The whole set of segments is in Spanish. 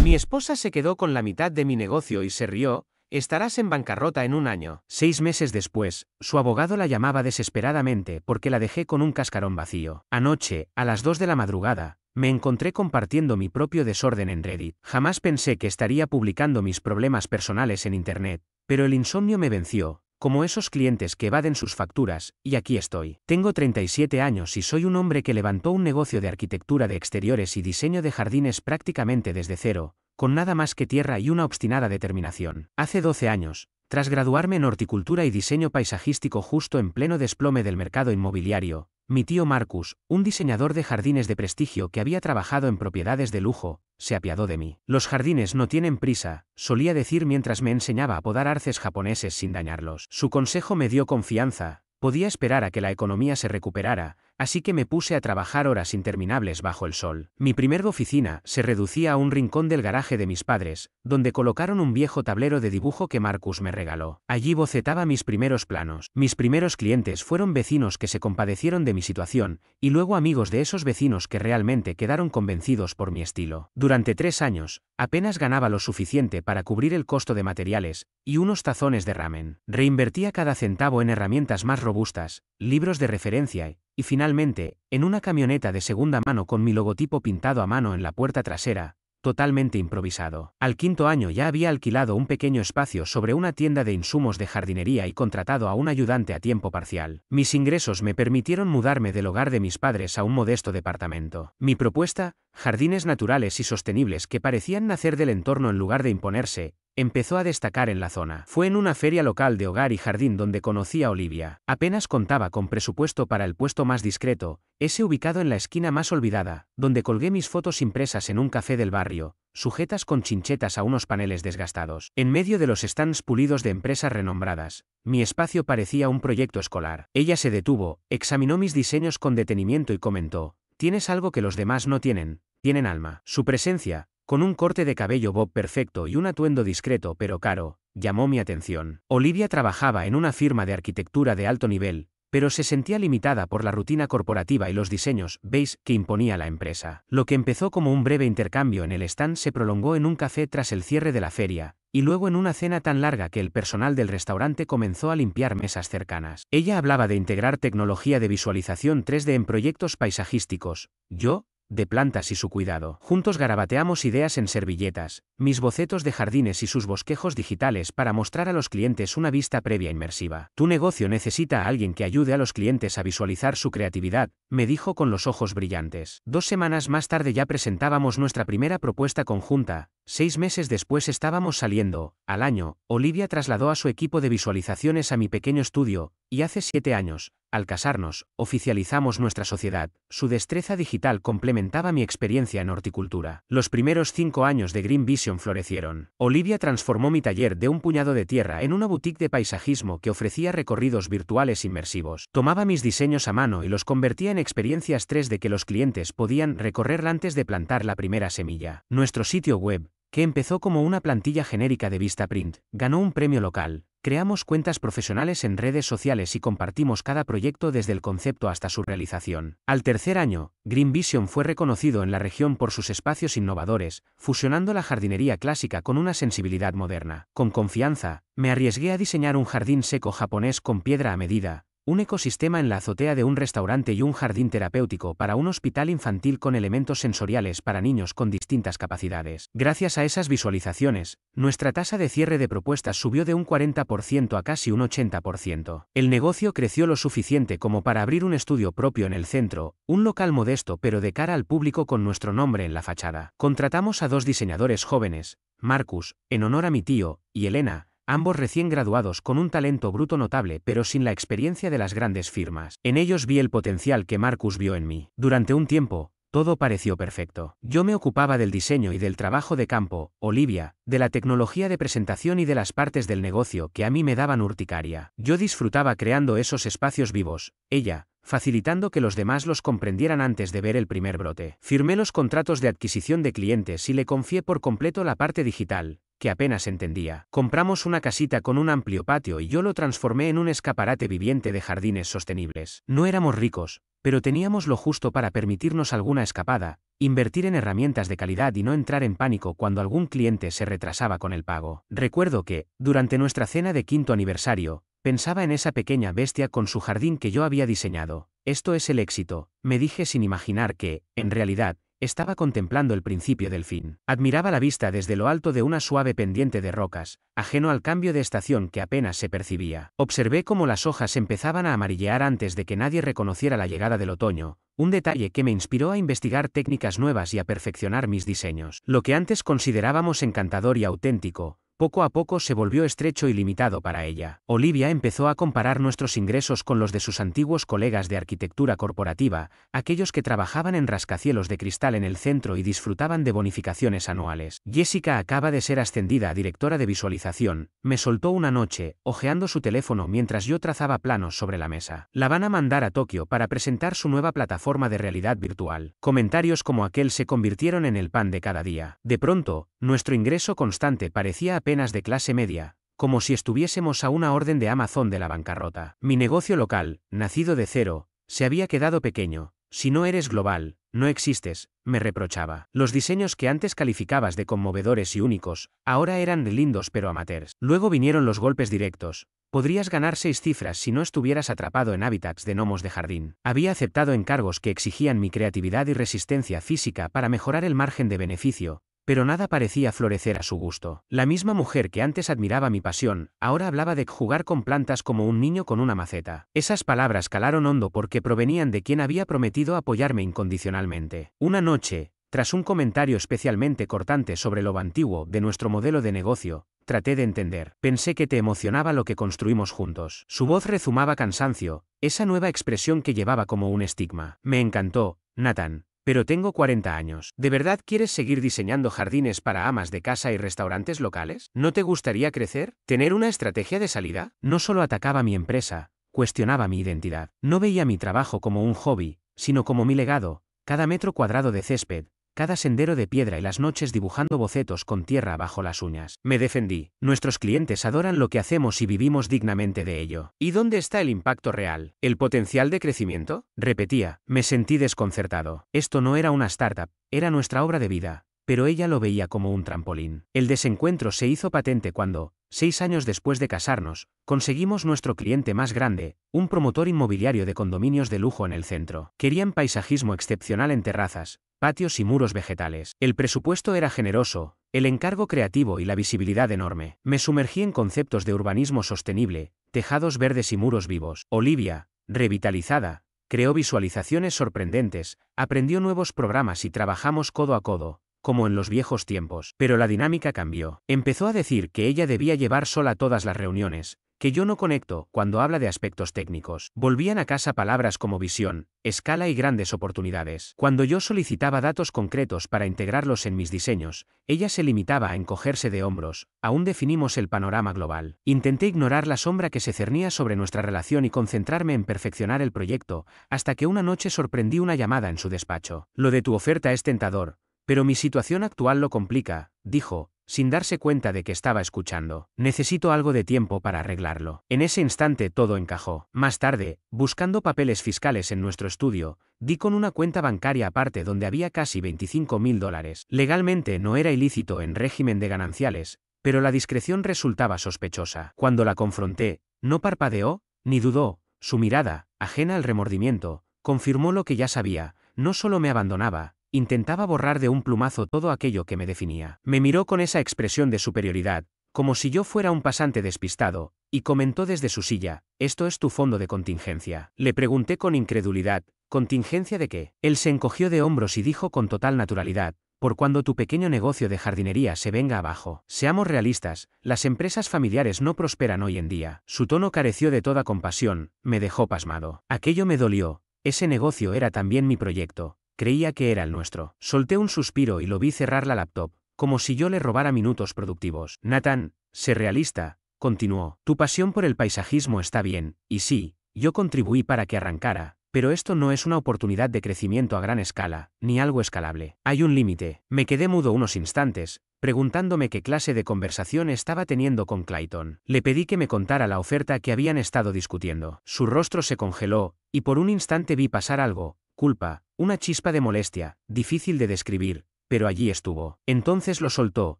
Mi esposa se quedó con la mitad de mi negocio y se rió. Estarás en bancarrota en un año. 6 meses después, su abogado la llamaba desesperadamente porque la dejé con un cascarón vacío. Anoche, a las 2 de la madrugada, me encontré compartiendo mi propio desorden en Reddit. Jamás pensé que estaría publicando mis problemas personales en Internet, pero el insomnio me venció, como esos clientes que evaden sus facturas, y aquí estoy. Tengo 37 años y soy un hombre que levantó un negocio de arquitectura de exteriores y diseño de jardines prácticamente desde cero, con nada más que tierra y una obstinada determinación. Hace 12 años, tras graduarme en horticultura y diseño paisajístico justo en pleno desplome del mercado inmobiliario, mi tío Marcus, un diseñador de jardines de prestigio que había trabajado en propiedades de lujo, se apiadó de mí. Los jardines no tienen prisa, solía decir mientras me enseñaba a podar arces japoneses sin dañarlos. Su consejo me dio confianza. Podía esperar a que la economía se recuperara, así que me puse a trabajar horas interminables bajo el sol. Mi primer oficina se reducía a un rincón del garaje de mis padres, donde colocaron un viejo tablero de dibujo que Marcus me regaló. Allí bocetaba mis primeros planos. Mis primeros clientes fueron vecinos que se compadecieron de mi situación, y luego amigos de esos vecinos que realmente quedaron convencidos por mi estilo. Durante 3 años, apenas ganaba lo suficiente para cubrir el costo de materiales y unos tazones de ramen. Reinvertía cada centavo en herramientas más robustas, libros de referencia y finalmente, en una camioneta de segunda mano con mi logotipo pintado a mano en la puerta trasera, totalmente improvisado. Al 5.º año ya había alquilado un pequeño espacio sobre una tienda de insumos de jardinería y contratado a un ayudante a tiempo parcial. Mis ingresos me permitieron mudarme del hogar de mis padres a un modesto departamento. Mi propuesta, jardines naturales y sostenibles que parecían nacer del entorno en lugar de imponerse, empezó a destacar en la zona. Fue en una feria local de hogar y jardín donde conocí a Olivia. Apenas contaba con presupuesto para el puesto más discreto, ese ubicado en la esquina más olvidada, donde colgué mis fotos impresas en un café del barrio, sujetas con chinchetas a unos paneles desgastados. En medio de los stands pulidos de empresas renombradas, mi espacio parecía un proyecto escolar. Ella se detuvo, examinó mis diseños con detenimiento y comentó: «Tienes algo que los demás no tienen, tienen alma». Su presencia, con un corte de cabello bob perfecto y un atuendo discreto pero caro, llamó mi atención. Olivia trabajaba en una firma de arquitectura de alto nivel, pero se sentía limitada por la rutina corporativa y los diseños beige que imponía la empresa. Lo que empezó como un breve intercambio en el stand se prolongó en un café tras el cierre de la feria, y luego en una cena tan larga que el personal del restaurante comenzó a limpiar mesas cercanas. Ella hablaba de integrar tecnología de visualización 3D en proyectos paisajísticos, yo, de plantas y su cuidado. Juntos garabateamos ideas en servilletas, mis bocetos de jardines y sus bosquejos digitales para mostrar a los clientes una vista previa inmersiva. «Tu negocio necesita a alguien que ayude a los clientes a visualizar su creatividad», me dijo con los ojos brillantes. 2 semanas más tarde ya presentábamos nuestra primera propuesta conjunta. 6 meses después estábamos saliendo. Al año, Olivia trasladó a su equipo de visualizaciones a mi pequeño estudio, y hace 7 años, al casarnos, oficializamos nuestra sociedad. Su destreza digital complementaba mi experiencia en horticultura. Los primeros 5 años de Green Vision florecieron. Olivia transformó mi taller de un puñado de tierra en una boutique de paisajismo que ofrecía recorridos virtuales inmersivos. Tomaba mis diseños a mano y los convertía en experiencias 3D que los clientes podían recorrer antes de plantar la primera semilla. Nuestro sitio web, que empezó como una plantilla genérica de Vistaprint, ganó un premio local. Creamos cuentas profesionales en redes sociales y compartimos cada proyecto desde el concepto hasta su realización. Al 3.er año, Green Vision fue reconocido en la región por sus espacios innovadores, fusionando la jardinería clásica con una sensibilidad moderna. Con confianza, me arriesgué a diseñar un jardín seco japonés con piedra a medida, un ecosistema en la azotea de un restaurante y un jardín terapéutico para un hospital infantil con elementos sensoriales para niños con distintas capacidades. Gracias a esas visualizaciones, nuestra tasa de cierre de propuestas subió de un 40% a casi un 80%. El negocio creció lo suficiente como para abrir un estudio propio en el centro, un local modesto pero de cara al público con nuestro nombre en la fachada. Contratamos a 2 diseñadores jóvenes, Marcus, en honor a mi tío, y Elena, ambos recién graduados con un talento bruto notable pero sin la experiencia de las grandes firmas. En ellos vi el potencial que Marcus vio en mí. Durante un tiempo, todo pareció perfecto. Yo me ocupaba del diseño y del trabajo de campo, Olivia, de la tecnología de presentación y de las partes del negocio que a mí me daban urticaria. Yo disfrutaba creando esos espacios vivos, ella, facilitando que los demás los comprendieran antes de ver el primer brote. Firmé los contratos de adquisición de clientes y le confié por completo la parte digital, que apenas entendía. Compramos una casita con un amplio patio y yo lo transformé en un escaparate viviente de jardines sostenibles. No éramos ricos, pero teníamos lo justo para permitirnos alguna escapada, invertir en herramientas de calidad y no entrar en pánico cuando algún cliente se retrasaba con el pago. Recuerdo que, durante nuestra cena de 5º aniversario, pensaba en esa pequeña bestia con su jardín que yo había diseñado. Esto es el éxito, me dije sin imaginar que, en realidad, estaba contemplando el principio del fin. Admiraba la vista desde lo alto de una suave pendiente de rocas, ajeno al cambio de estación que apenas se percibía. Observé cómo las hojas empezaban a amarillear antes de que nadie reconociera la llegada del otoño, un detalle que me inspiró a investigar técnicas nuevas y a perfeccionar mis diseños. Lo que antes considerábamos encantador y auténtico, poco a poco se volvió estrecho y limitado para ella. Olivia empezó a comparar nuestros ingresos con los de sus antiguos colegas de arquitectura corporativa, aquellos que trabajaban en rascacielos de cristal en el centro y disfrutaban de bonificaciones anuales. Jessica acaba de ser ascendida a directora de visualización, me soltó una noche, hojeando su teléfono mientras yo trazaba planos sobre la mesa. La van a mandar a Tokio para presentar su nueva plataforma de realidad virtual. Comentarios como aquel se convirtieron en el pan de cada día. De pronto, nuestro ingreso constante parecía apenas de clase media, como si estuviésemos a una orden de Amazon de la bancarrota. Mi negocio local, nacido de cero, se había quedado pequeño. Si no eres global, no existes, me reprochaba. Los diseños que antes calificabas de conmovedores y únicos, ahora eran lindos pero amateurs. Luego vinieron los golpes directos. Podrías ganar 6 cifras si no estuvieras atrapado en hábitats de gnomos de jardín. Había aceptado encargos que exigían mi creatividad y resistencia física para mejorar el margen de beneficio, pero nada parecía florecer a su gusto. La misma mujer que antes admiraba mi pasión, ahora hablaba de jugar con plantas como un niño con una maceta. Esas palabras calaron hondo porque provenían de quien había prometido apoyarme incondicionalmente. Una noche, tras un comentario especialmente cortante sobre lo antiguo de nuestro modelo de negocio, traté de entender. Pensé que te emocionaba lo que construimos juntos. Su voz rezumaba cansancio, esa nueva expresión que llevaba como un estigma. Me encantó, Nathan. Pero tengo 40 años. ¿De verdad quieres seguir diseñando jardines para amas de casa y restaurantes locales? ¿No te gustaría crecer? ¿Tener una estrategia de salida? No solo atacaba mi empresa, cuestionaba mi identidad. No veía mi trabajo como un hobby, sino como mi legado, cada metro cuadrado de césped, cada sendero de piedra y las noches dibujando bocetos con tierra bajo las uñas. Me defendí. Nuestros clientes adoran lo que hacemos y vivimos dignamente de ello. ¿Y dónde está el impacto real? ¿El potencial de crecimiento? Repetía. Me sentí desconcertado. Esto no era una startup, era nuestra obra de vida, pero ella lo veía como un trampolín. El desencuentro se hizo patente cuando, 6 años después de casarnos, conseguimos nuestro cliente más grande, un promotor inmobiliario de condominios de lujo en el centro. Querían paisajismo excepcional en terrazas, patios y muros vegetales. El presupuesto era generoso, el encargo creativo y la visibilidad enorme. Me sumergí en conceptos de urbanismo sostenible, tejados verdes y muros vivos. Olivia, revitalizada, creó visualizaciones sorprendentes, aprendió nuevos programas y trabajamos codo a codo, como en los viejos tiempos. Pero la dinámica cambió. Empezó a decir que ella debía llevar sola todas las reuniones, que yo no conecto cuando habla de aspectos técnicos. Volvían a casa palabras como visión, escala y grandes oportunidades. Cuando yo solicitaba datos concretos para integrarlos en mis diseños, ella se limitaba a encogerse de hombros. Aún definimos el panorama global. Intenté ignorar la sombra que se cernía sobre nuestra relación y concentrarme en perfeccionar el proyecto, hasta que una noche sorprendí una llamada en su despacho. Lo de tu oferta es tentador, pero mi situación actual lo complica, dijo, sin darse cuenta de que estaba escuchando. Necesito algo de tiempo para arreglarlo. En ese instante todo encajó. Más tarde, buscando papeles fiscales en nuestro estudio, di con una cuenta bancaria aparte donde había casi $25.000. Legalmente no era ilícito en régimen de gananciales, pero la discreción resultaba sospechosa. Cuando la confronté, no parpadeó, ni dudó. Su mirada, ajena al remordimiento, confirmó lo que ya sabía. No solo me abandonaba, intentaba borrar de un plumazo todo aquello que me definía. Me miró con esa expresión de superioridad, como si yo fuera un pasante despistado, y comentó desde su silla, «Esto es tu fondo de contingencia». Le pregunté con incredulidad, ¿contingencia de qué? Él se encogió de hombros y dijo con total naturalidad, «Por cuando tu pequeño negocio de jardinería se venga abajo». Seamos realistas, las empresas familiares no prosperan hoy en día. Su tono careció de toda compasión, me dejó pasmado. Aquello me dolió, ese negocio era también mi proyecto. Creía que era el nuestro. Solté un suspiro y lo vi cerrar la laptop, como si yo le robara minutos productivos. Nathan, sé realista, continuó. Tu pasión por el paisajismo está bien, y sí, yo contribuí para que arrancara, pero esto no es una oportunidad de crecimiento a gran escala, ni algo escalable. Hay un límite. Me quedé mudo unos instantes, preguntándome qué clase de conversación estaba teniendo con Clayton. Le pedí que me contara la oferta que habían estado discutiendo. Su rostro se congeló, y por un instante vi pasar algo, culpa, una chispa de molestia, difícil de describir, pero allí estuvo. Entonces lo soltó.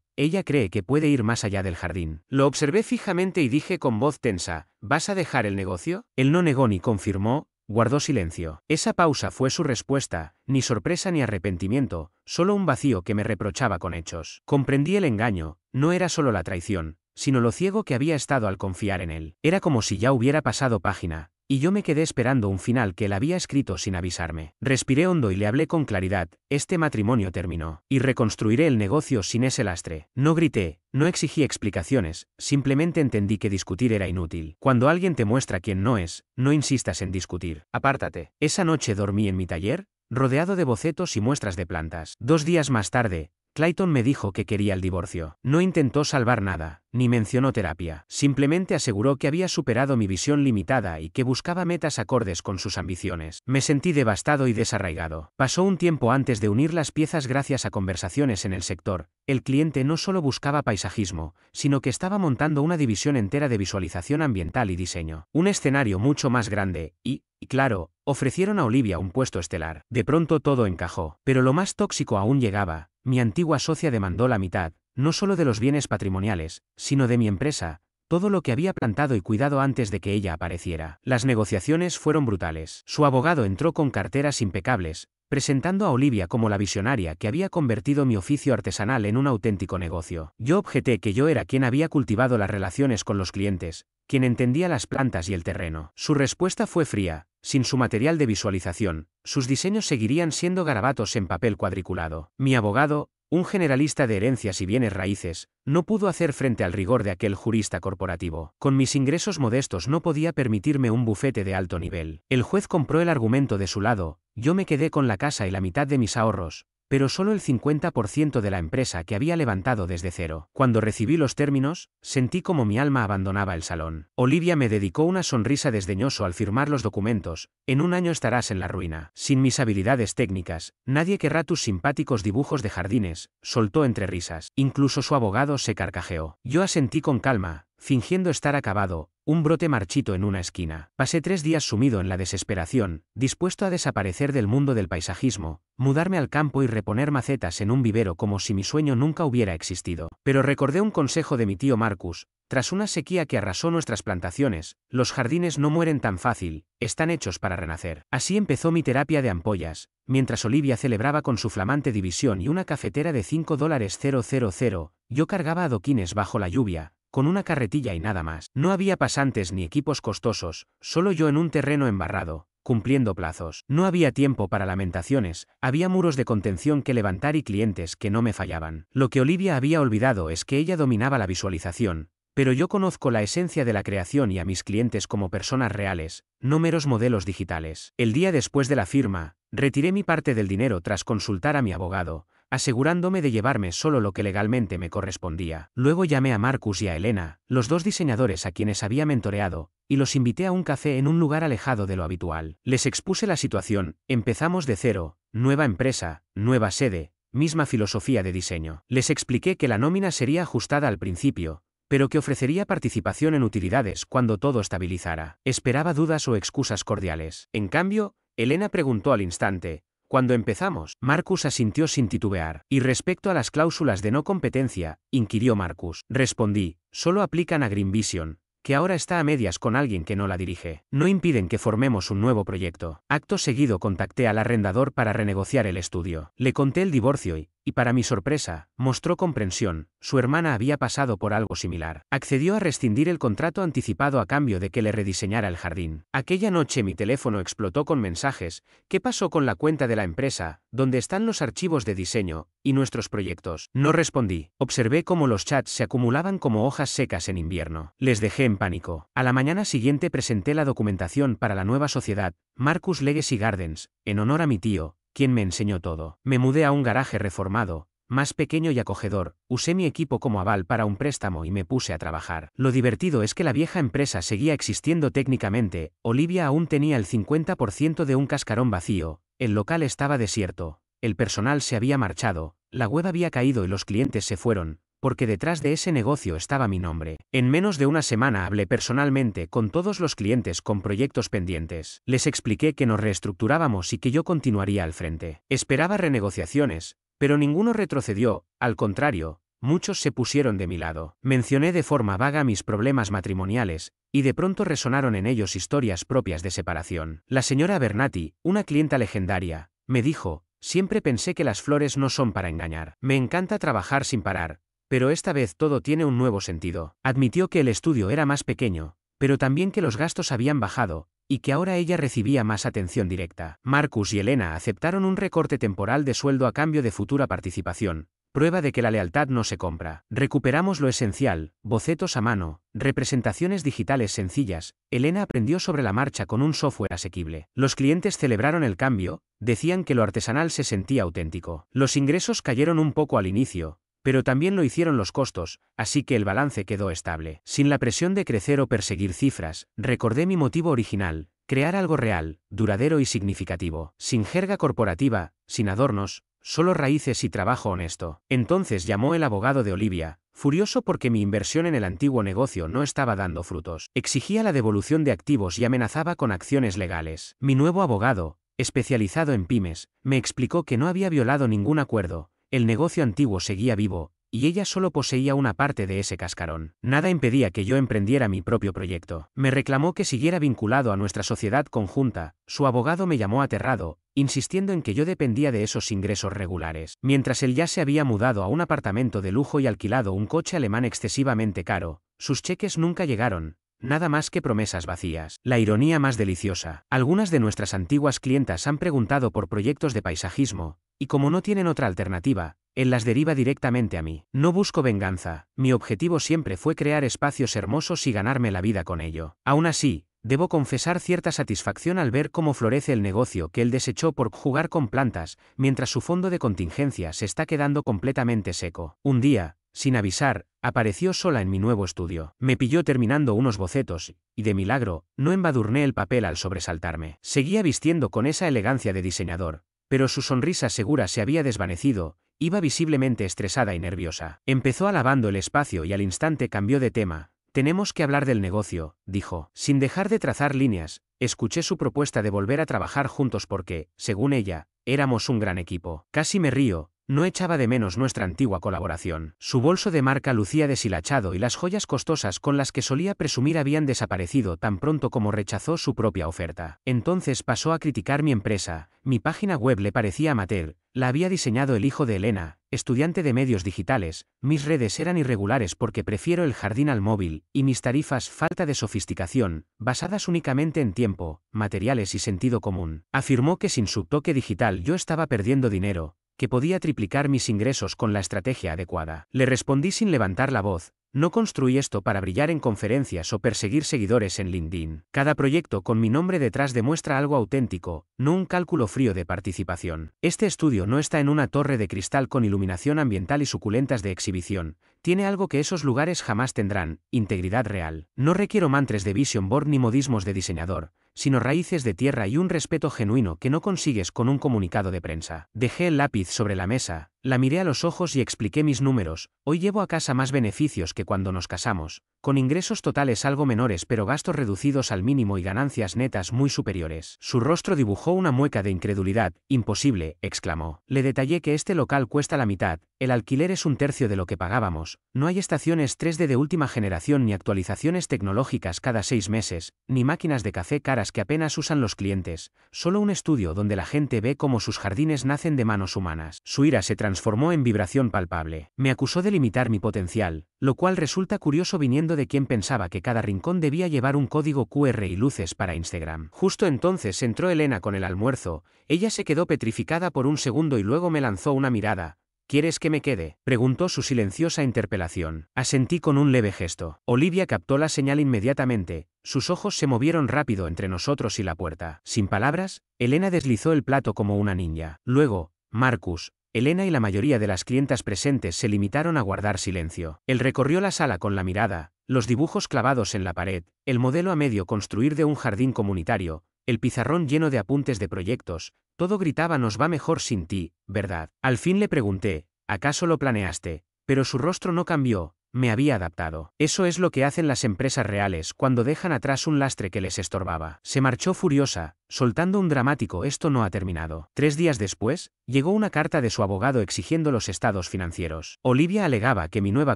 Ella cree que puede ir más allá del jardín. Lo observé fijamente y dije con voz tensa, ¿vas a dejar el negocio? Él no negó ni confirmó, guardó silencio. Esa pausa fue su respuesta, ni sorpresa ni arrepentimiento, solo un vacío que me reprochaba con hechos. Comprendí el engaño, no era solo la traición, sino lo ciego que había estado al confiar en él. Era como si ya hubiera pasado página, y yo me quedé esperando un final que él había escrito sin avisarme. Respiré hondo y le hablé con claridad, este matrimonio terminó, y reconstruiré el negocio sin ese lastre. No grité, no exigí explicaciones, simplemente entendí que discutir era inútil. Cuando alguien te muestra quién no es, no insistas en discutir. Apártate. Esa noche dormí en mi taller, rodeado de bocetos y muestras de plantas. 2 días más tarde, Clayton me dijo que quería el divorcio. No intentó salvar nada, ni mencionó terapia. Simplemente aseguró que había superado mi visión limitada y que buscaba metas acordes con sus ambiciones. Me sentí devastado y desarraigado. Pasó un tiempo antes de unir las piezas gracias a conversaciones en el sector. El cliente no solo buscaba paisajismo, sino que estaba montando una división entera de visualización ambiental y diseño. Un escenario mucho más grande, y claro, ofrecieron a Olivia un puesto estelar. De pronto todo encajó. Pero lo más tóxico aún llegaba. Mi antigua socia demandó la mitad, no solo de los bienes patrimoniales, sino de mi empresa, todo lo que había plantado y cuidado antes de que ella apareciera. Las negociaciones fueron brutales. Su abogado entró con carteras impecables, presentando a Olivia como la visionaria que había convertido mi oficio artesanal en un auténtico negocio. Yo objeté que yo era quien había cultivado las relaciones con los clientes, quien entendía las plantas y el terreno. Su respuesta fue fría. Sin su material de visualización, sus diseños seguirían siendo garabatos en papel cuadriculado. Mi abogado, un generalista de herencias y bienes raíces, no pudo hacer frente al rigor de aquel jurista corporativo. Con mis ingresos modestos no podía permitirme un bufete de alto nivel. El juez compró el argumento de su lado, yo me quedé con la casa y la mitad de mis ahorros, pero solo el 50% de la empresa que había levantado desde cero. Cuando recibí los términos, sentí como mi alma abandonaba el salón. Olivia me dedicó una sonrisa desdeñoso al firmar los documentos, en un año estarás en la ruina. Sin mis habilidades técnicas, nadie querrá tus simpáticos dibujos de jardines, soltó entre risas. Incluso su abogado se carcajeó. Yo asentí con calma, fingiendo estar acabado, un brote marchito en una esquina. Pasé 3 días sumido en la desesperación, dispuesto a desaparecer del mundo del paisajismo, mudarme al campo y reponer macetas en un vivero como si mi sueño nunca hubiera existido. Pero recordé un consejo de mi tío Marcus, tras una sequía que arrasó nuestras plantaciones, los jardines no mueren tan fácil, están hechos para renacer. Así empezó mi terapia de ampollas, mientras Olivia celebraba con su flamante división y una cafetera de $5,000, yo cargaba adoquines bajo la lluvia, con una carretilla y nada más. No había pasantes ni equipos costosos, solo yo en un terreno embarrado, cumpliendo plazos. No había tiempo para lamentaciones, había muros de contención que levantar y clientes que no me fallaban. Lo que Olivia había olvidado es que ella dominaba la visualización, pero yo conozco la esencia de la creación y a mis clientes como personas reales, no meros modelos digitales. El día después de la firma, retiré mi parte del dinero tras consultar a mi abogado, asegurándome de llevarme solo lo que legalmente me correspondía. Luego llamé a Marcus y a Elena, los 2 diseñadores a quienes había mentoreado, y los invité a un café en un lugar alejado de lo habitual. Les expuse la situación, empezamos de cero, nueva empresa, nueva sede, misma filosofía de diseño. Les expliqué que la nómina sería ajustada al principio, pero que ofrecería participación en utilidades cuando todo estabilizara. Esperaba dudas o excusas cordiales. En cambio, Elena preguntó al instante, ¿cuándo empezamos? Marcus asintió sin titubear. Y respecto a las cláusulas de no competencia, inquirió Marcus. Respondí, solo aplican a Green Vision, que ahora está a medias con alguien que no la dirige. No impiden que formemos un nuevo proyecto. Acto seguido contacté al arrendador para renegociar el estudio. Le conté el divorcio y para mi sorpresa, mostró comprensión. Su hermana había pasado por algo similar. Accedió a rescindir el contrato anticipado a cambio de que le rediseñara el jardín. Aquella noche mi teléfono explotó con mensajes. ¿Qué pasó con la cuenta de la empresa? ¿Dónde están los archivos de diseño y nuestros proyectos? No respondí. Observé cómo los chats se acumulaban como hojas secas en invierno. Les dejé en pánico. A la mañana siguiente presenté la documentación para la nueva sociedad, Marcus Legacy Gardens, en honor a mi tío, quien me enseñó todo. Me mudé a un garaje reformado, más pequeño y acogedor, usé mi equipo como aval para un préstamo y me puse a trabajar. Lo divertido es que la vieja empresa seguía existiendo técnicamente, Olivia aún tenía el 50% de un cascarón vacío, el local estaba desierto, el personal se había marchado, la web había caído y los clientes se fueron, porque detrás de ese negocio estaba mi nombre. En menos de una semana hablé personalmente con todos los clientes con proyectos pendientes. Les expliqué que nos reestructurábamos y que yo continuaría al frente. Esperaba renegociaciones, pero ninguno retrocedió, al contrario, muchos se pusieron de mi lado. Mencioné de forma vaga mis problemas matrimoniales, y de pronto resonaron en ellos historias propias de separación. La señora Bernati, una clienta legendaria, me dijo: siempre pensé que las flores no son para engañar. Me encanta trabajar sin parar, pero esta vez todo tiene un nuevo sentido. Admitió que el estudio era más pequeño, pero también que los gastos habían bajado, y que ahora ella recibía más atención directa. Marcus y Elena aceptaron un recorte temporal de sueldo a cambio de futura participación, prueba de que la lealtad no se compra. Recuperamos lo esencial: bocetos a mano, representaciones digitales sencillas. Elena aprendió sobre la marcha con un software asequible. Los clientes celebraron el cambio, decían que lo artesanal se sentía auténtico. Los ingresos cayeron un poco al inicio, pero también lo hicieron los costos, así que el balance quedó estable. Sin la presión de crecer o perseguir cifras, recordé mi motivo original: crear algo real, duradero y significativo. Sin jerga corporativa, sin adornos, solo raíces y trabajo honesto. Entonces llamó el abogado de Olivia, furioso porque mi inversión en el antiguo negocio no estaba dando frutos. Exigía la devolución de activos y amenazaba con acciones legales. Mi nuevo abogado, especializado en pymes, me explicó que no había violado ningún acuerdo. El negocio antiguo seguía vivo, y ella solo poseía una parte de ese cascarón. Nada impedía que yo emprendiera mi propio proyecto. Me reclamó que siguiera vinculado a nuestra sociedad conjunta. Su abogado me llamó aterrado, insistiendo en que yo dependía de esos ingresos regulares. Mientras él ya se había mudado a un apartamento de lujo y alquilado un coche alemán excesivamente caro, sus cheques nunca llegaron. Nada más que promesas vacías. La ironía más deliciosa: algunas de nuestras antiguas clientas han preguntado por proyectos de paisajismo, y como no tienen otra alternativa, él las deriva directamente a mí. No busco venganza, mi objetivo siempre fue crear espacios hermosos y ganarme la vida con ello. Aún así, debo confesar cierta satisfacción al ver cómo florece el negocio que él desechó por jugar con plantas, mientras su fondo de contingencia se está quedando completamente seco. Un día, sin avisar, apareció sola en mi nuevo estudio. Me pilló terminando unos bocetos, y de milagro, no embadurné el papel al sobresaltarme. Seguía vistiendo con esa elegancia de diseñador, pero su sonrisa segura se había desvanecido. Iba visiblemente estresada y nerviosa. Empezó alabando el espacio y al instante cambió de tema. Tenemos que hablar del negocio, dijo. Sin dejar de trazar líneas, escuché su propuesta de volver a trabajar juntos porque, según ella, éramos un gran equipo. Casi me río. No echaba de menos nuestra antigua colaboración. Su bolso de marca lucía deshilachado y las joyas costosas con las que solía presumir habían desaparecido tan pronto como rechazó su propia oferta. Entonces pasó a criticar mi empresa. Mi página web le parecía amateur, la había diseñado el hijo de Elena, estudiante de medios digitales. Mis redes eran irregulares porque prefiero el jardín al móvil, y mis tarifas falta de sofisticación, basadas únicamente en tiempo, materiales y sentido común. Afirmó que sin su toque digital yo estaba perdiendo dinero, que podía triplicar mis ingresos con la estrategia adecuada. Le respondí sin levantar la voz: no construí esto para brillar en conferencias o perseguir seguidores en LinkedIn. Cada proyecto con mi nombre detrás demuestra algo auténtico, no un cálculo frío de participación. Este estudio no está en una torre de cristal con iluminación ambiental y suculentas de exhibición. Tiene algo que esos lugares jamás tendrán: integridad real. No requiero mantras de vision board ni modismos de diseñador, sino raíces de tierra y un respeto genuino que no consigues con un comunicado de prensa. Dejé el lápiz sobre la mesa, la miré a los ojos y expliqué mis números. Hoy llevo a casa más beneficios que cuando nos casamos, con ingresos totales algo menores pero gastos reducidos al mínimo y ganancias netas muy superiores. Su rostro dibujó una mueca de incredulidad. Imposible, exclamó. Le detallé que este local cuesta la mitad, el alquiler es un tercio de lo que pagábamos, no hay estaciones 3D de última generación ni actualizaciones tecnológicas cada 6 meses, ni máquinas de café caras que apenas usan los clientes, solo un estudio donde la gente ve cómo sus jardines nacen de manos humanas. Su ira se transformó en vibración palpable. Me acusó de limitar mi potencial, lo cual resulta curioso viniendo de quien pensaba que cada rincón debía llevar un código QR y luces para Instagram. Justo entonces entró Elena con el almuerzo. Ella se quedó petrificada por un segundo y luego me lanzó una mirada. ¿Quieres que me quede?, preguntó su silenciosa interpelación. Asentí con un leve gesto. Olivia captó la señal inmediatamente. Sus ojos se movieron rápido entre nosotros y la puerta. Sin palabras, Elena deslizó el plato como una ninja. Luego, Marcus, Elena y la mayoría de las clientas presentes se limitaron a guardar silencio. Él recorrió la sala con la mirada, los dibujos clavados en la pared, el modelo a medio construir de un jardín comunitario, el pizarrón lleno de apuntes de proyectos. Todo gritaba: nos va mejor sin ti, ¿verdad? Al fin le pregunté: ¿acaso lo planeaste? pero su rostro no cambió. Me había adaptado. Eso es lo que hacen las empresas reales cuando dejan atrás un lastre que les estorbaba. Se marchó furiosa, soltando un dramático «esto no ha terminado». 3 días después, llegó una carta de su abogado exigiendo los estados financieros. Olivia alegaba que mi nueva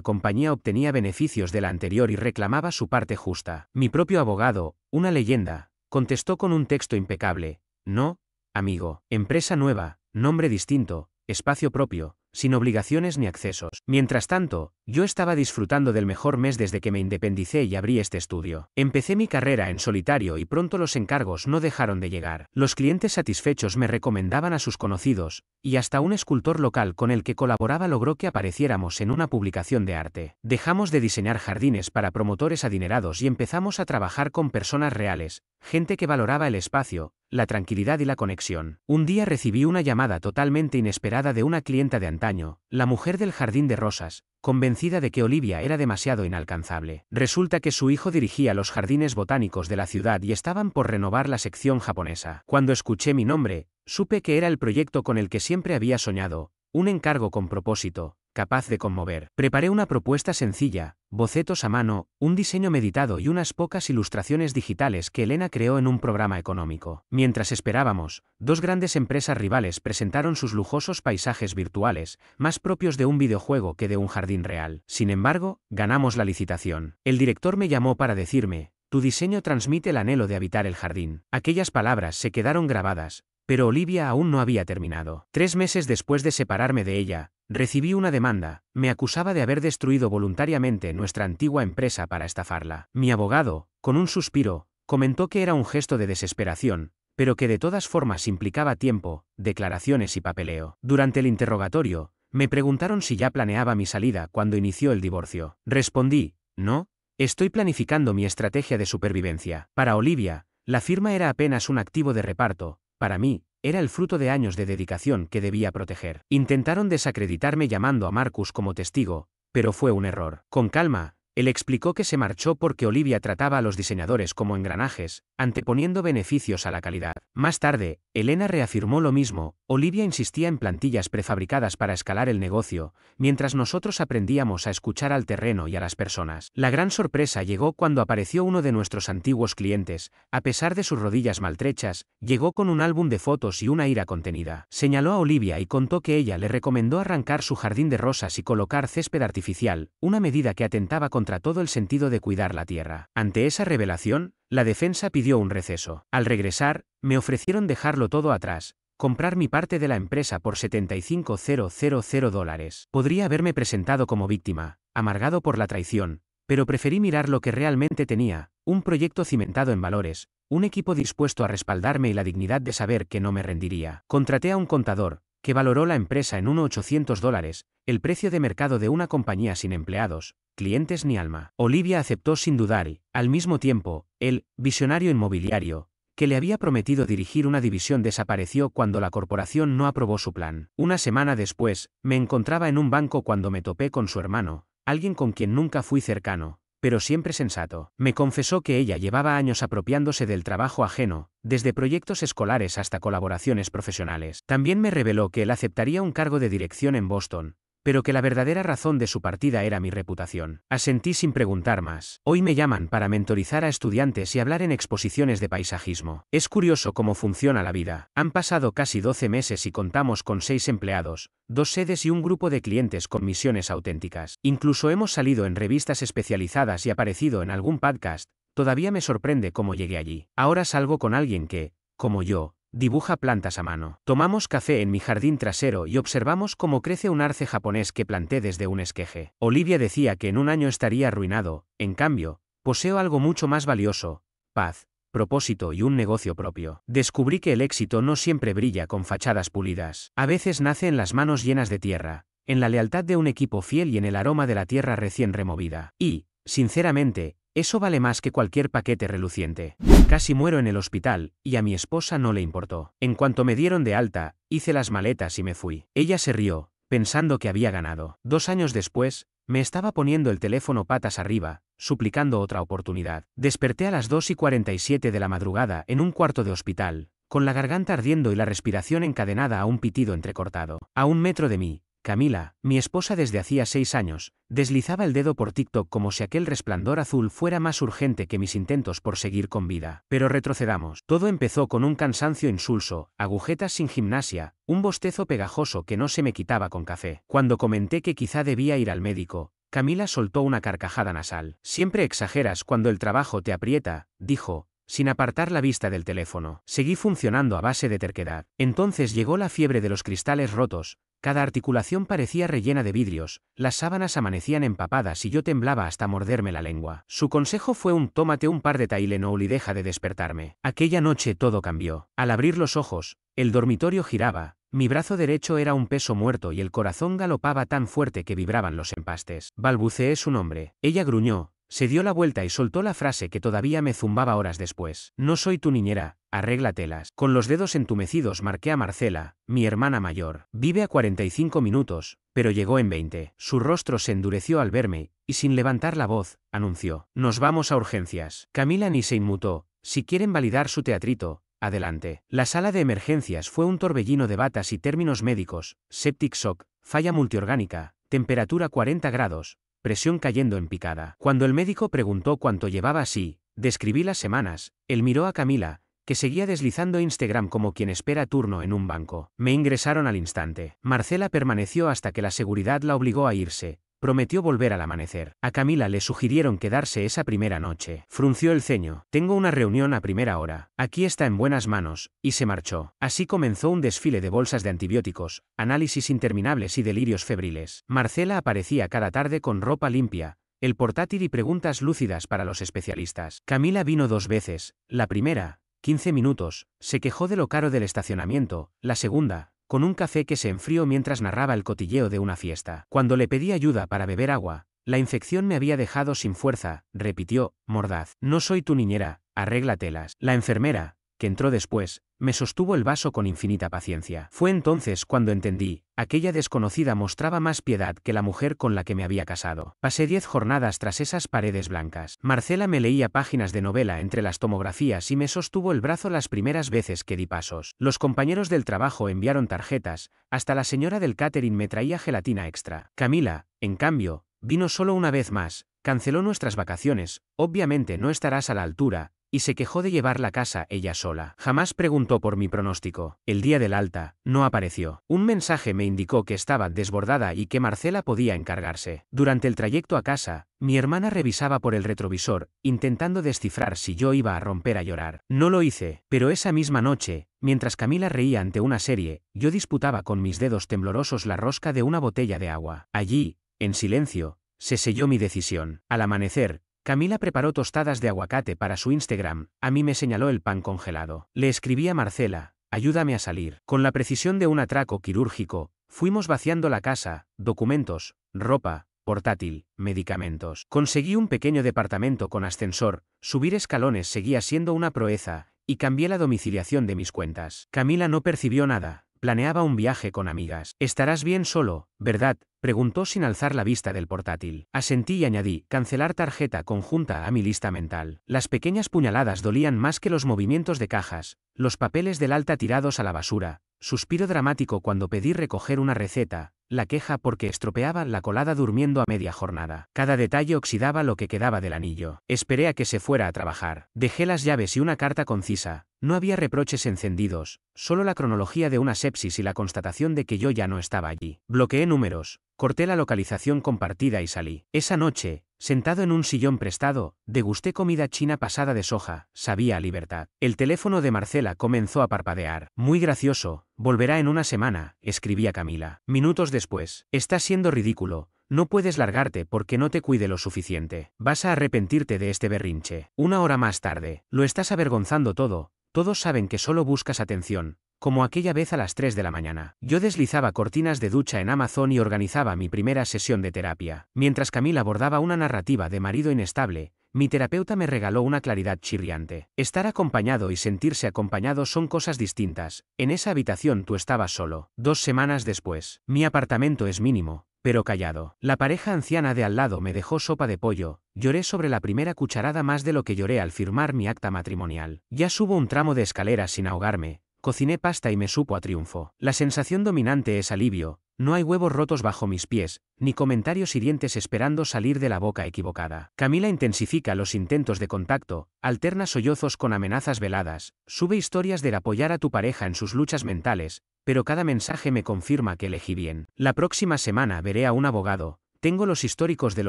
compañía obtenía beneficios de la anterior y reclamaba su parte justa. Mi propio abogado, una leyenda, contestó con un texto impecable: «No, amigo, empresa nueva, nombre distinto, espacio propio, sin obligaciones ni accesos». Mientras tanto, yo estaba disfrutando del mejor mes desde que me independicé y abrí este estudio. Empecé mi carrera en solitario y pronto los encargos no dejaron de llegar. Los clientes satisfechos me recomendaban a sus conocidos, y hasta un escultor local con el que colaboraba logró que apareciéramos en una publicación de arte. Dejamos de diseñar jardines para promotores adinerados y empezamos a trabajar con personas reales, gente que valoraba el espacio, la tranquilidad y la conexión. Un día recibí una llamada totalmente inesperada de una clienta de antaño, la mujer del jardín de rosas, convencida de que Olivia era demasiado inalcanzable. Resulta que su hijo dirigía los jardines botánicos de la ciudad y estaban por renovar la sección japonesa. Cuando escuché mi nombre, supe que era el proyecto con el que siempre había soñado, un encargo con propósito, capaz de conmover. Preparé una propuesta sencilla, bocetos a mano, un diseño meditado y unas pocas ilustraciones digitales que Elena creó en un programa económico. Mientras esperábamos, 2 grandes empresas rivales presentaron sus lujosos paisajes virtuales, más propios de un videojuego que de un jardín real. Sin embargo, ganamos la licitación. El director me llamó para decirme: «Tu diseño transmite el anhelo de habitar el jardín». Aquellas palabras se quedaron grabadas, pero Olivia aún no había terminado. 3 meses después de separarme de ella, recibí una demanda. Me acusaba de haber destruido voluntariamente nuestra antigua empresa para estafarla. Mi abogado, con un suspiro, comentó que era un gesto de desesperación, pero que de todas formas implicaba tiempo, declaraciones y papeleo. Durante el interrogatorio, me preguntaron si ya planeaba mi salida cuando inició el divorcio. Respondí: «No, estoy planificando mi estrategia de supervivencia». Para Olivia, la firma era apenas un activo de reparto. Para mí, era el fruto de años de dedicación que debía proteger. Intentaron desacreditarme llamando a Marcus como testigo, pero fue un error. Con calma, él explicó que se marchó porque Olivia trataba a los diseñadores como engranajes, anteponiendo beneficios a la calidad. Más tarde, Elena reafirmó lo mismo. Olivia insistía en plantillas prefabricadas para escalar el negocio, mientras nosotros aprendíamos a escuchar al terreno y a las personas. La gran sorpresa llegó cuando apareció uno de nuestros antiguos clientes. A pesar de sus rodillas maltrechas, llegó con un álbum de fotos y una ira contenida. Señaló a Olivia y contó que ella le recomendó arrancar su jardín de rosas y colocar césped artificial, una medida que atentaba contra todo el sentido de cuidar la tierra. Ante esa revelación, la defensa pidió un receso. Al regresar, me ofrecieron dejarlo todo atrás, comprar mi parte de la empresa por $75,000. Podría haberme presentado como víctima, amargado por la traición, pero preferí mirar lo que realmente tenía: un proyecto cimentado en valores, un equipo dispuesto a respaldarme y la dignidad de saber que no me rendiría. Contraté a un contador, que valoró la empresa en unos $800, el precio de mercado de una compañía sin empleados, clientes ni alma. Olivia aceptó sin dudar y, al mismo tiempo, el visionario inmobiliario, que le había prometido dirigir una división, desapareció cuando la corporación no aprobó su plan. Una semana después, me encontraba en un banco cuando me topé con su hermano, alguien con quien nunca fui cercano, pero siempre sensato. Me confesó que ella llevaba años apropiándose del trabajo ajeno, desde proyectos escolares hasta colaboraciones profesionales. También me reveló que él aceptaría un cargo de dirección en Boston, pero que la verdadera razón de su partida era mi reputación. Asentí sin preguntar más. Hoy me llaman para mentorizar a estudiantes y hablar en exposiciones de paisajismo. Es curioso cómo funciona la vida. Han pasado casi 12 meses y contamos con 6 empleados, 2 sedes y un grupo de clientes con misiones auténticas. Incluso hemos salido en revistas especializadas y aparecido en algún podcast. Todavía me sorprende cómo llegué allí. Ahora salgo con alguien que, como yo, dibuja plantas a mano. Tomamos café en mi jardín trasero y observamos cómo crece un arce japonés que planté desde un esqueje. Olivia decía que en un año estaría arruinado. En cambio, poseo algo mucho más valioso: paz, propósito y un negocio propio. Descubrí que el éxito no siempre brilla con fachadas pulidas. A veces nace en las manos llenas de tierra, en la lealtad de un equipo fiel y en el aroma de la tierra recién removida. Y, sinceramente, eso vale más que cualquier paquete reluciente. Casi muero en el hospital, y a mi esposa no le importó. En cuanto me dieron de alta, hice las maletas y me fui. Ella se rió, pensando que había ganado. 2 años después, me estaba poniendo el teléfono patas arriba, suplicando otra oportunidad. Desperté a las 2:47 de la madrugada en un cuarto de hospital, con la garganta ardiendo y la respiración encadenada a un pitido entrecortado. A 1 metro de mí, Camila, mi esposa desde hacía 6 años, deslizaba el dedo por TikTok como si aquel resplandor azul fuera más urgente que mis intentos por seguir con vida. Pero retrocedamos. Todo empezó con un cansancio insulso, agujetas sin gimnasia, un bostezo pegajoso que no se me quitaba con café. Cuando comenté que quizá debía ir al médico, Camila soltó una carcajada nasal. Siempre exageras cuando el trabajo te aprieta, dijo, sin apartar la vista del teléfono. Seguí funcionando a base de terquedad. Entonces llegó la fiebre de los cristales rotos, cada articulación parecía rellena de vidrios, las sábanas amanecían empapadas y yo temblaba hasta morderme la lengua. Su consejo fue tómate un par de Tylenol y deja de despertarme. Aquella noche todo cambió. Al abrir los ojos, el dormitorio giraba, mi brazo derecho era un peso muerto y el corazón galopaba tan fuerte que vibraban los empastes. Balbuceé su nombre. Ella gruñó. Se dio la vuelta y soltó la frase que todavía me zumbaba horas después. No soy tu niñera, arréglatelas. Con los dedos entumecidos marqué a Marcela, mi hermana mayor. Vive a 45 minutos, pero llegó en 20. Su rostro se endureció al verme, y sin levantar la voz, anunció. Nos vamos a urgencias. Camila ni se inmutó. Si quieren validar su teatrito, adelante. La sala de emergencias fue un torbellino de batas y términos médicos, septic shock, falla multiorgánica, temperatura 40 grados. Presión cayendo en picada. Cuando el médico preguntó cuánto llevaba así, describí las semanas, él miró a Camila, que seguía deslizando Instagram como quien espera turno en un banco. Me ingresaron al instante. Marcela permaneció hasta que la seguridad la obligó a irse. Prometió volver al amanecer. A Camila le sugirieron quedarse esa primera noche. Frunció el ceño. Tengo una reunión a primera hora. Aquí está en buenas manos, y se marchó. Así comenzó un desfile de bolsas de antibióticos, análisis interminables y delirios febriles. Marcela aparecía cada tarde con ropa limpia, el portátil y preguntas lúcidas para los especialistas. Camila vino 2 veces. La primera, 15 minutos, se quejó de lo caro del estacionamiento. La segunda, con un café que se enfrió mientras narraba el cotilleo de una fiesta. Cuando le pedí ayuda para beber agua, la infección me había dejado sin fuerza, repitió, mordaz. No soy tu niñera, arréglatelas. La enfermera, que entró después, me sostuvo el vaso con infinita paciencia. Fue entonces cuando entendí, aquella desconocida mostraba más piedad que la mujer con la que me había casado. Pasé 10 jornadas tras esas paredes blancas. Marcela me leía páginas de novela entre las tomografías y me sostuvo el brazo las primeras veces que di pasos. Los compañeros del trabajo enviaron tarjetas, hasta la señora del catering me traía gelatina extra. Camila, en cambio, vino solo una vez más, canceló nuestras vacaciones, obviamente no estarás a la altura, y se quejó de llevar la casa ella sola. Jamás preguntó por mi pronóstico. El día del alta, no apareció. Un mensaje me indicó que estaba desbordada y que Marcela podía encargarse. Durante el trayecto a casa, mi hermana revisaba por el retrovisor, intentando descifrar si yo iba a romper a llorar. No lo hice, pero esa misma noche, mientras Camila reía ante una serie, yo disputaba con mis dedos temblorosos la rosca de una botella de agua. Allí, en silencio, se selló mi decisión. Al amanecer, Camila preparó tostadas de aguacate para su Instagram, a mí me señaló el pan congelado. Le escribí a Marcela, ayúdame a salir. Con la precisión de un atraco quirúrgico, fuimos vaciando la casa, documentos, ropa, portátil, medicamentos. Conseguí un pequeño departamento con ascensor, subir escalones seguía siendo una proeza, y cambié la domiciliación de mis cuentas. Camila no percibió nada. Planeaba un viaje con amigas. Estarás bien solo, ¿verdad? Preguntó sin alzar la vista del portátil. Asentí y añadí, cancelar tarjeta conjunta a mi lista mental. Las pequeñas puñaladas dolían más que los movimientos de cajas, los papeles del alta tirados a la basura, suspiro dramático cuando pedí recoger una receta, la queja porque estropeaba la colada durmiendo a media jornada. Cada detalle oxidaba lo que quedaba del anillo. Esperé a que se fuera a trabajar. Dejé las llaves y una carta concisa. No había reproches encendidos, solo la cronología de una sepsis y la constatación de que yo ya no estaba allí. Bloqueé números, corté la localización compartida y salí. Esa noche, sentado en un sillón prestado, degusté comida china pasada de soja, sabía a libertad. El teléfono de Marcela comenzó a parpadear. Muy gracioso, volverá en una semana, escribía Camila. Minutos después, está siendo ridículo. No puedes largarte porque no te cuide lo suficiente. Vas a arrepentirte de este berrinche. 1 hora más tarde, lo estás avergonzando todo. Todos saben que solo buscas atención, como aquella vez a las 3 de la mañana. Yo deslizaba cortinas de ducha en Amazon y organizaba mi primera sesión de terapia. Mientras Camila abordaba una narrativa de marido inestable, mi terapeuta me regaló una claridad chirriante. Estar acompañado y sentirse acompañado son cosas distintas. En esa habitación tú estabas solo. 2 semanas después, mi apartamento es mínimo, pero callado. La pareja anciana de al lado me dejó sopa de pollo, lloré sobre la primera cucharada más de lo que lloré al firmar mi acta matrimonial. Ya subo un tramo de escaleras sin ahogarme, cociné pasta y me supo a triunfo. La sensación dominante es alivio, no hay huevos rotos bajo mis pies, ni comentarios hirientes esperando salir de la boca equivocada. Camila intensifica los intentos de contacto, alterna sollozos con amenazas veladas, sube historias de apoyar a tu pareja en sus luchas mentales, pero cada mensaje me confirma que elegí bien. La próxima semana veré a un abogado. Tengo los históricos del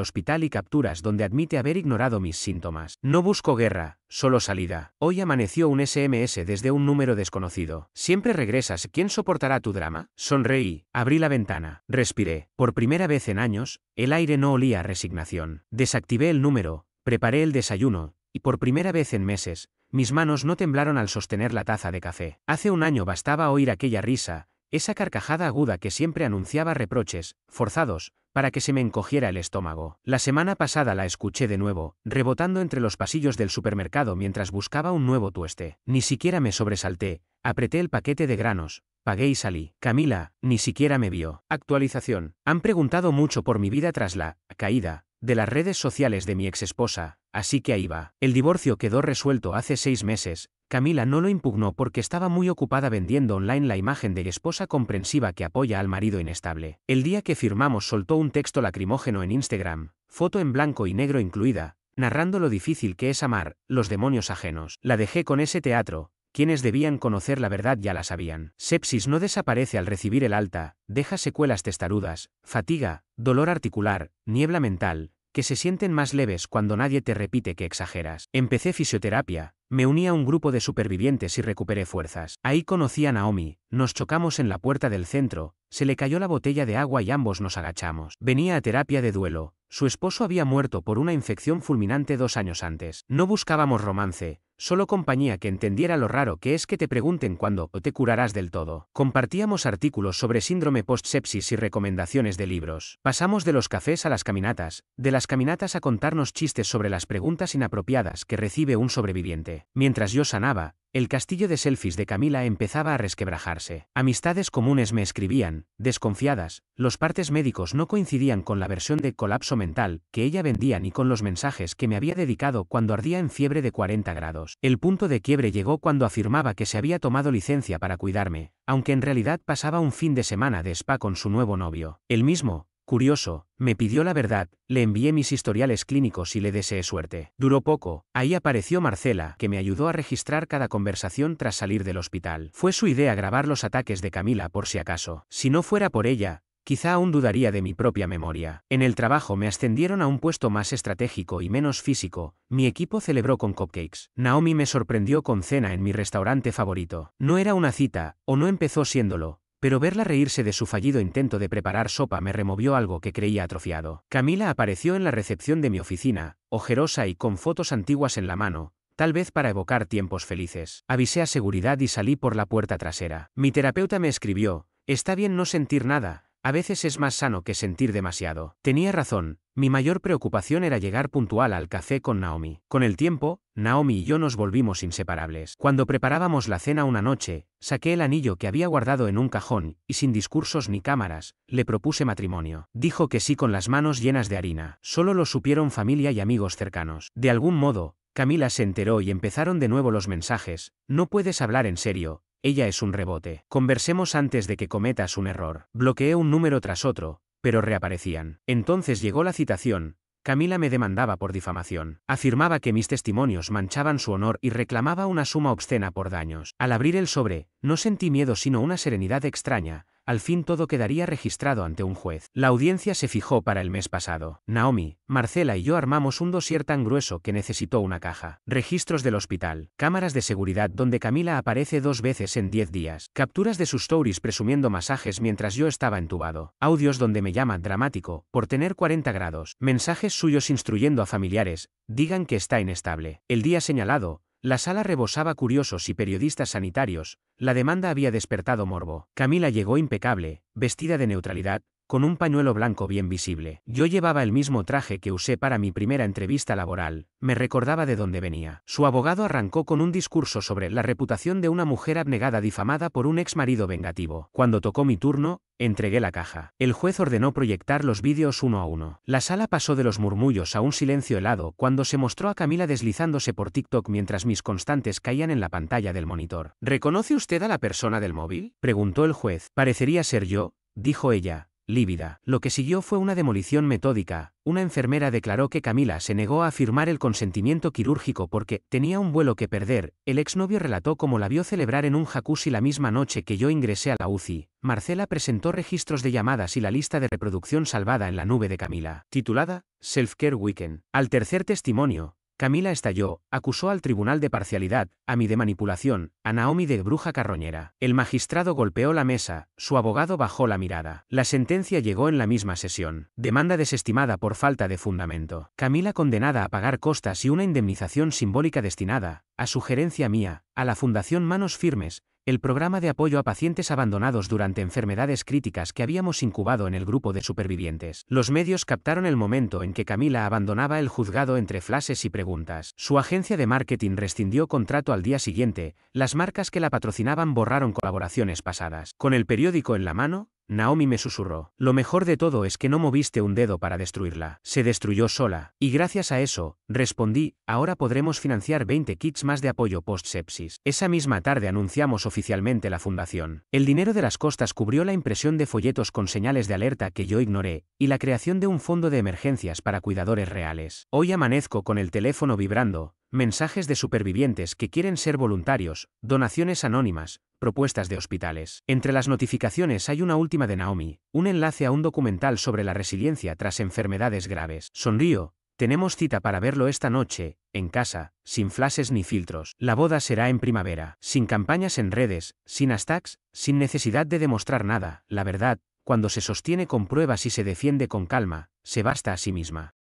hospital y capturas donde admite haber ignorado mis síntomas. No busco guerra, solo salida. Hoy amaneció un SMS desde un número desconocido. ¿Siempre regresas? ¿Quién soportará tu drama? Sonreí, abrí la ventana, respiré. Por primera vez en años, el aire no olía a resignación. Desactivé el número, preparé el desayuno, y por primera vez en meses, mis manos no temblaron al sostener la taza de café. Hace un año bastaba oír aquella risa, esa carcajada aguda que siempre anunciaba reproches, forzados, para que se me encogiera el estómago. La semana pasada la escuché de nuevo, rebotando entre los pasillos del supermercado mientras buscaba un nuevo tueste. Ni siquiera me sobresalté, apreté el paquete de granos, pagué y salí. Camila, ni siquiera me vio. Actualización. Han preguntado mucho por mi vida tras la caída de las redes sociales de mi exesposa, así que ahí va. El divorcio quedó resuelto hace 6 meses. Camila no lo impugnó porque estaba muy ocupada vendiendo online la imagen de esposa comprensiva que apoya al marido inestable. El día que firmamos soltó un texto lacrimógeno en Instagram, foto en blanco y negro incluida, narrando lo difícil que es amar, los demonios ajenos. La dejé con ese teatro. Quienes debían conocer la verdad ya la sabían. Sepsis no desaparece al recibir el alta, deja secuelas testarudas, fatiga, dolor articular, niebla mental, que se sienten más leves cuando nadie te repite que exageras. Empecé fisioterapia, me uní a un grupo de supervivientes y recuperé fuerzas. Ahí conocí a Naomi, nos chocamos en la puerta del centro, se le cayó la botella de agua y ambos nos agachamos. Venía a terapia de duelo, su esposo había muerto por una infección fulminante 2 años antes. No buscábamos romance, solo compañía que entendiera lo raro que es que te pregunten cuándo te curarás del todo. Compartíamos artículos sobre síndrome post-sepsis y recomendaciones de libros. Pasamos de los cafés a las caminatas, de las caminatas a contarnos chistes sobre las preguntas inapropiadas que recibe un sobreviviente. Mientras yo sanaba, el castillo de selfies de Camila empezaba a resquebrajarse. Amistades comunes me escribían, desconfiadas, los partes médicos no coincidían con la versión de colapso mental que ella vendía ni con los mensajes que me había dedicado cuando ardía en fiebre de 40 grados. El punto de quiebre llegó cuando afirmaba que se había tomado licencia para cuidarme, aunque en realidad pasaba un fin de semana de spa con su nuevo novio. El mismo, curioso, me pidió la verdad, le envié mis historiales clínicos y le deseé suerte. Duró poco, ahí apareció Marcela, que me ayudó a registrar cada conversación tras salir del hospital. Fue su idea grabar los ataques de Camila por si acaso. Si no fuera por ella, quizá aún dudaría de mi propia memoria. En el trabajo me ascendieron a un puesto más estratégico y menos físico, mi equipo celebró con cupcakes. Naomi me sorprendió con cena en mi restaurante favorito. No era una cita, o no empezó siéndolo, pero verla reírse de su fallido intento de preparar sopa me removió algo que creía atrofiado. Camila apareció en la recepción de mi oficina, ojerosa y con fotos antiguas en la mano, tal vez para evocar tiempos felices. Avisé a seguridad y salí por la puerta trasera. Mi terapeuta me escribió, está bien no sentir nada, a veces es más sano que sentir demasiado. Tenía razón, mi mayor preocupación era llegar puntual al café con Naomi. Con el tiempo, Naomi y yo nos volvimos inseparables. Cuando preparábamos la cena una noche, saqué el anillo que había guardado en un cajón, y sin discursos ni cámaras, le propuse matrimonio. Dijo que sí con las manos llenas de harina. Solo lo supieron familia y amigos cercanos. De algún modo, Camila se enteró y empezaron de nuevo los mensajes, no puedes hablar en serio. Ella es un rebote. Conversemos antes de que cometas un error. Bloqueé un número tras otro, pero reaparecían. Entonces llegó la citación. Camila me demandaba por difamación. Afirmaba que mis testimonios manchaban su honor y reclamaba una suma obscena por daños. Al abrir el sobre, no sentí miedo sino una serenidad extraña. Al fin todo quedaría registrado ante un juez. La audiencia se fijó para el mes pasado. Naomi, Marcela y yo armamos un dossier tan grueso que necesitó una caja. Registros del hospital. Cámaras de seguridad donde Camila aparece 2 veces en 10 días. Capturas de sus stories presumiendo masajes mientras yo estaba entubado. Audios donde me llama dramático, por tener 40 grados. Mensajes suyos instruyendo a familiares, digan que está inestable. El día señalado, la sala rebosaba curiosos y periodistas sanitarios, la demanda había despertado morbo. Camila llegó impecable, vestida de neutralidad, con un pañuelo blanco bien visible. Yo llevaba el mismo traje que usé para mi primera entrevista laboral, me recordaba de dónde venía. Su abogado arrancó con un discurso sobre la reputación de una mujer abnegada difamada por un exmarido vengativo. Cuando tocó mi turno, entregué la caja. El juez ordenó proyectar los vídeos uno a uno. La sala pasó de los murmullos a un silencio helado cuando se mostró a Camila deslizándose por TikTok mientras mis constantes caían en la pantalla del monitor. ¿Reconoce usted a la persona del móvil?, preguntó el juez. Parecería ser yo, dijo ella, lívida. Lo que siguió fue una demolición metódica. Una enfermera declaró que Camila se negó a firmar el consentimiento quirúrgico porque tenía un vuelo que perder. El exnovio relató cómo la vio celebrar en un jacuzzi la misma noche que yo ingresé a la UCI. Marcela presentó registros de llamadas y la lista de reproducción salvada en la nube de Camila, titulada Self-Care Weekend. Al tercer testimonio, Camila estalló, acusó al tribunal de parcialidad, a mí de manipulación, a Naomi de bruja carroñera. El magistrado golpeó la mesa, su abogado bajó la mirada. La sentencia llegó en la misma sesión. Demanda desestimada por falta de fundamento. Camila condenada a pagar costas y una indemnización simbólica destinada, a sugerencia mía, a la Fundación Manos Firmes, el programa de apoyo a pacientes abandonados durante enfermedades críticas que habíamos incubado en el grupo de supervivientes. Los medios captaron el momento en que Camila abandonaba el juzgado entre flashes y preguntas. Su agencia de marketing rescindió contrato al día siguiente, las marcas que la patrocinaban borraron colaboraciones pasadas. Con el periódico en la mano, Naomi me susurró: lo mejor de todo es que no moviste un dedo para destruirla. Se destruyó sola. Y gracias a eso, respondí, ahora podremos financiar 20 kits más de apoyo post-sepsis. Esa misma tarde anunciamos oficialmente la fundación. El dinero de las costas cubrió la impresión de folletos con señales de alerta que yo ignoré, y la creación de un fondo de emergencias para cuidadores reales. Hoy amanezco con el teléfono vibrando, mensajes de supervivientes que quieren ser voluntarios, donaciones anónimas, propuestas de hospitales. Entre las notificaciones hay una última de Naomi, un enlace a un documental sobre la resiliencia tras enfermedades graves. Sonrío, tenemos cita para verlo esta noche, en casa, sin flashes ni filtros. La boda será en primavera, sin campañas en redes, sin hashtags, sin necesidad de demostrar nada. La verdad, cuando se sostiene con pruebas y se defiende con calma, se basta a sí misma.